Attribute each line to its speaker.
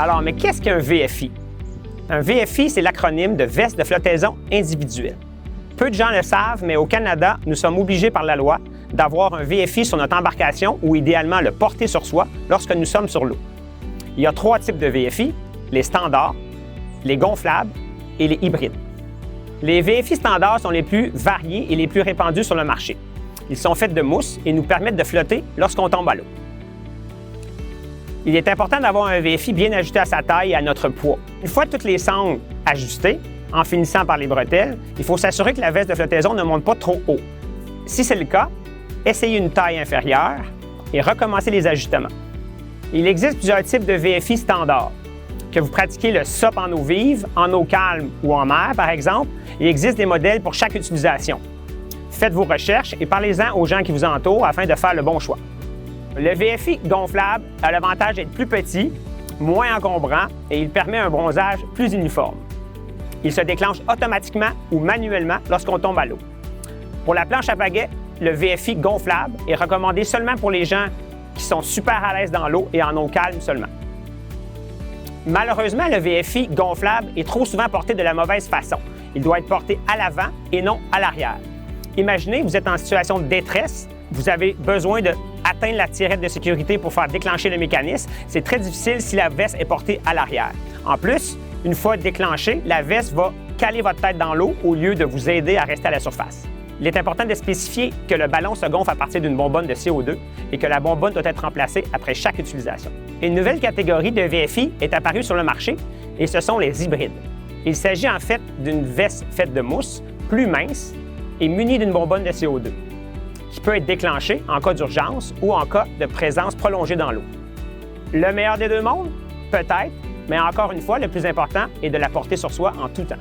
Speaker 1: Alors, mais qu'est-ce qu'un VFI? Un VFI, c'est l'acronyme de veste de flottaison individuelle. Peu de gens le savent, mais au Canada, nous sommes obligés par la loi d'avoir un VFI sur notre embarcation ou idéalement le porter sur soi lorsque nous sommes sur l'eau. Il y a 3 types de VFI, les standards, les gonflables et les hybrides. Les VFI standards sont les plus variés et les plus répandus sur le marché. Ils sont faits de mousse et nous permettent de flotter lorsqu'on tombe à l'eau. Il est important d'avoir un VFI bien ajusté à sa taille et à notre poids. Une fois toutes les sangles ajustées, en finissant par les bretelles, il faut s'assurer que la veste de flottaison ne monte pas trop haut. Si c'est le cas, essayez une taille inférieure et recommencez les ajustements. Il existe plusieurs types de VFI standards. Que vous pratiquez le SOP en eau vive, en eau calme ou en mer, par exemple, il existe des modèles pour chaque utilisation. Faites vos recherches et parlez-en aux gens qui vous entourent afin de faire le bon choix. Le VFI gonflable a l'avantage d'être plus petit, moins encombrant et il permet un bronzage plus uniforme. Il se déclenche automatiquement ou manuellement lorsqu'on tombe à l'eau. Pour la planche à pagaie, le VFI gonflable est recommandé seulement pour les gens qui sont super à l'aise dans l'eau et en eau calme seulement. Malheureusement, le VFI gonflable est trop souvent porté de la mauvaise façon. Il doit être porté à l'avant et non à l'arrière. Imaginez, vous êtes en situation de détresse, vous avez besoin d'atteindre la tirette de sécurité pour faire déclencher le mécanisme. C'est très difficile si la veste est portée à l'arrière. En plus, une fois déclenchée, la veste va caler votre tête dans l'eau au lieu de vous aider à rester à la surface. Il est important de spécifier que le ballon se gonfle à partir d'une bonbonne de CO2 et que la bonbonne doit être remplacée après chaque utilisation. Une nouvelle catégorie de VFI est apparue sur le marché et ce sont les hybrides. Il s'agit en fait d'une veste faite de mousse, plus mince et munie d'une bonbonne de CO2 qui peut être déclenchée en cas d'urgence ou en cas de présence prolongée dans l'eau. Le meilleur des deux mondes? Peut-être, mais encore une fois, le plus important est de la porter sur soi en tout temps.